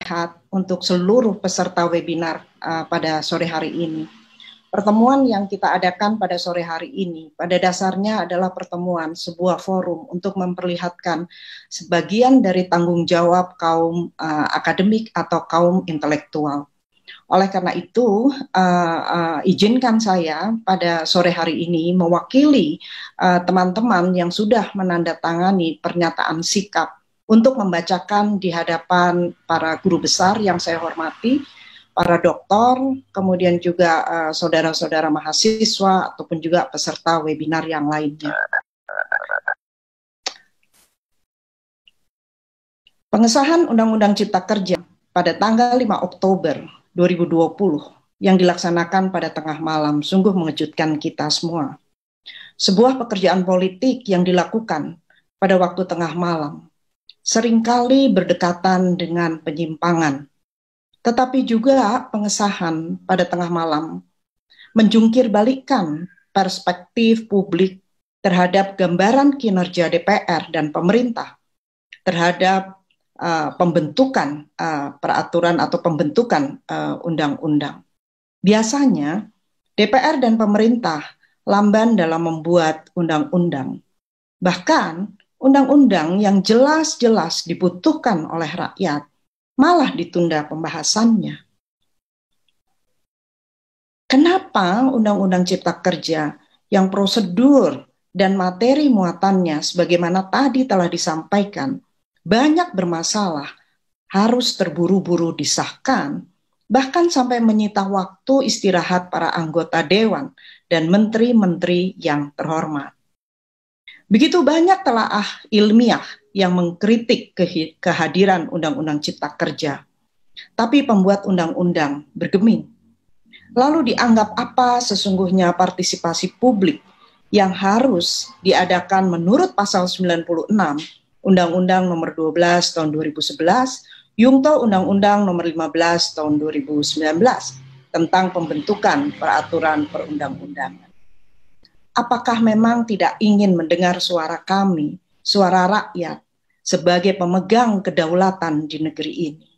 sehat untuk seluruh peserta webinar pada sore hari ini. Pertemuan yang kita adakan pada sore hari ini pada dasarnya adalah pertemuan sebuah forum untuk memperlihatkan sebagian dari tanggung jawab kaum akademik atau kaum intelektual. Oleh karena itu, izinkan saya pada sore hari ini mewakili teman-teman yang sudah menandatangani pernyataan sikap untuk membacakan di hadapan para guru besar yang saya hormati, para doktor, kemudian juga saudara-saudara mahasiswa ataupun juga peserta webinar yang lainnya. Pengesahan Undang-Undang Cipta Kerja pada tanggal 5 Oktober 2020 yang dilaksanakan pada tengah malam sungguh mengejutkan kita semua. Sebuah pekerjaan politik yang dilakukan pada waktu tengah malam seringkali berdekatan dengan penyimpangan. Tetapi juga pengesahan pada tengah malam menjungkir balikkan perspektif publik terhadap gambaran kinerja DPR dan pemerintah terhadap pembentukan peraturan atau pembentukan undang-undang. Biasanya DPR dan pemerintah lamban dalam membuat undang-undang. Bahkan undang-undang yang jelas-jelas dibutuhkan oleh rakyat malah ditunda pembahasannya. Kenapa Undang-Undang Cipta Kerja yang prosedur dan materi muatannya sebagaimana tadi telah disampaikan banyak bermasalah harus terburu-buru disahkan, bahkan sampai menyita waktu istirahat para anggota dewan dan menteri-menteri yang terhormat. Begitu banyak telaah ilmiah yang mengkritik kehadiran Undang-Undang Cipta Kerja. Tapi pembuat undang-undang bergeming. Lalu dianggap apa sesungguhnya partisipasi publik yang harus diadakan menurut pasal 96 Undang-Undang nomor 12 tahun 2011, Yungto Undang-Undang nomor 15 tahun 2019 tentang pembentukan peraturan perundang-undangan. Apakah memang tidak ingin mendengar suara kami, suara rakyat, sebagai pemegang kedaulatan di negeri ini?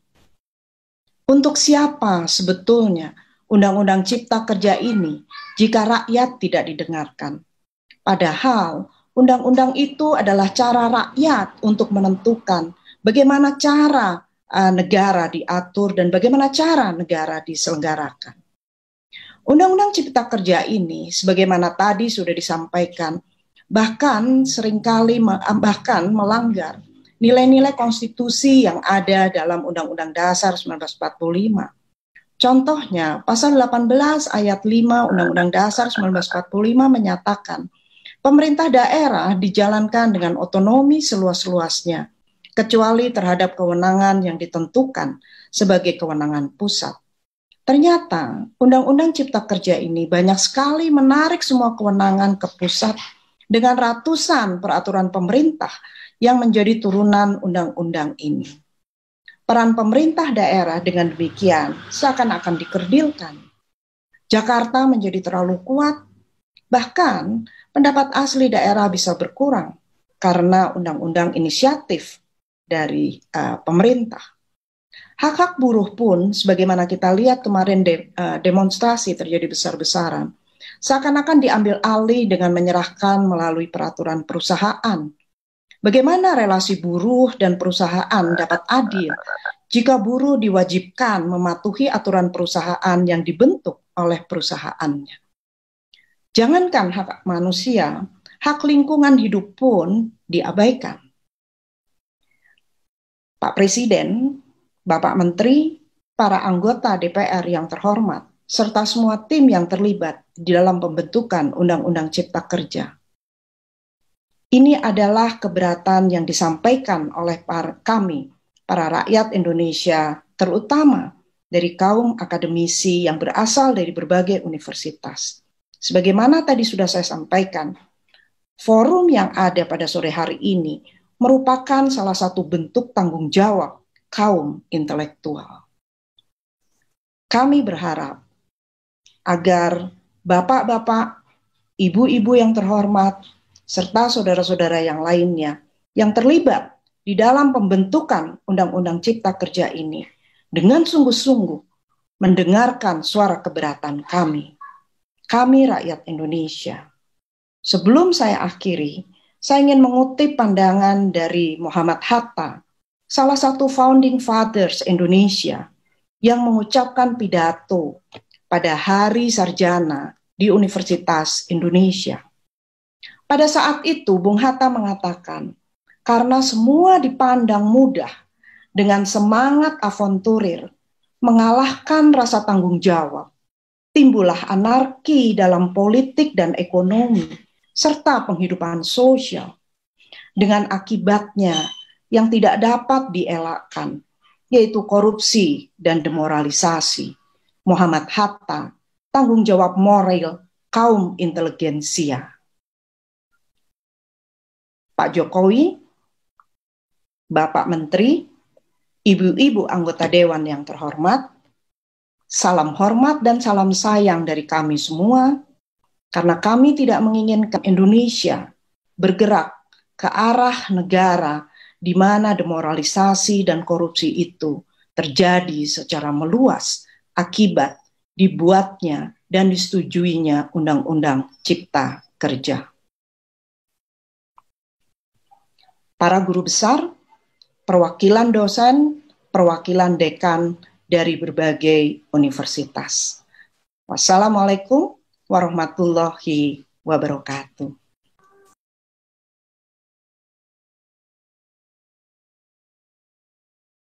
Untuk siapa sebetulnya Undang-Undang Cipta Kerja ini jika rakyat tidak didengarkan? Padahal undang-undang itu adalah cara rakyat untuk menentukan bagaimana cara negara diatur dan bagaimana cara negara diselenggarakan. Undang-Undang Cipta Kerja ini, sebagaimana tadi sudah disampaikan, bahkan seringkali melanggar nilai-nilai konstitusi yang ada dalam Undang-Undang Dasar 1945. Contohnya, pasal 18 ayat 5 Undang-Undang Dasar 1945 menyatakan, pemerintah daerah dijalankan dengan otonomi seluas-luasnya, kecuali terhadap kewenangan yang ditentukan sebagai kewenangan pusat. Ternyata, Undang-Undang Cipta Kerja ini banyak sekali menarik semua kewenangan ke pusat dengan ratusan peraturan pemerintah yang menjadi turunan undang-undang ini. Peran pemerintah daerah dengan demikian seakan-akan dikerdilkan. Jakarta menjadi terlalu kuat, bahkan pendapat asli daerah bisa berkurang karena undang-undang inisiatif dari pemerintah. Hak-hak buruh pun, sebagaimana kita lihat kemarin demonstrasi terjadi besar-besaran, seakan-akan diambil alih dengan menyerahkan melalui peraturan perusahaan. Bagaimana relasi buruh dan perusahaan dapat adil jika buruh diwajibkan mematuhi aturan perusahaan yang dibentuk oleh perusahaannya? Jangankan hak manusia, hak lingkungan hidup pun diabaikan. Pak Presiden, Bapak Menteri, para anggota DPR yang terhormat, serta semua tim yang terlibat di dalam pembentukan Undang-Undang Cipta Kerja. Ini adalah keberatan yang disampaikan oleh kami, para rakyat Indonesia, terutama dari kaum akademisi yang berasal dari berbagai universitas. Sebagaimana tadi sudah saya sampaikan, forum yang ada pada sore hari ini merupakan salah satu bentuk tanggung jawab kaum intelektual. Kami berharap agar bapak-bapak, ibu-ibu yang terhormat, serta saudara-saudara yang lainnya yang terlibat di dalam pembentukan Undang-Undang Cipta Kerja ini dengan sungguh-sungguh mendengarkan suara keberatan kami rakyat Indonesia. Sebelum saya akhiri, saya ingin mengutip pandangan dari Muhammad Hatta, salah satu founding fathers Indonesia, yang mengucapkan pidato pada Hari Sarjana di Universitas Indonesia. Pada saat itu, Bung Hatta mengatakan, karena semua dipandang mudah dengan semangat avanturir, mengalahkan rasa tanggung jawab, timbullah anarki dalam politik dan ekonomi, serta penghidupan sosial, dengan akibatnya yang tidak dapat dielakkan, yaitu korupsi dan demoralisasi. Muhammad Hatta, tanggung jawab moral kaum inteligensia. Pak Jokowi, Bapak Menteri, Ibu-ibu anggota Dewan yang terhormat, salam hormat dan salam sayang dari kami semua, karena kami tidak menginginkan Indonesia bergerak ke arah negara di mana demoralisasi dan korupsi itu terjadi secara meluas akibat dibuatnya dan disetujuinya Undang-Undang Cipta Kerja. Para guru besar, perwakilan dosen, perwakilan dekan dari berbagai universitas. Wassalamualaikum warahmatullahi wabarakatuh.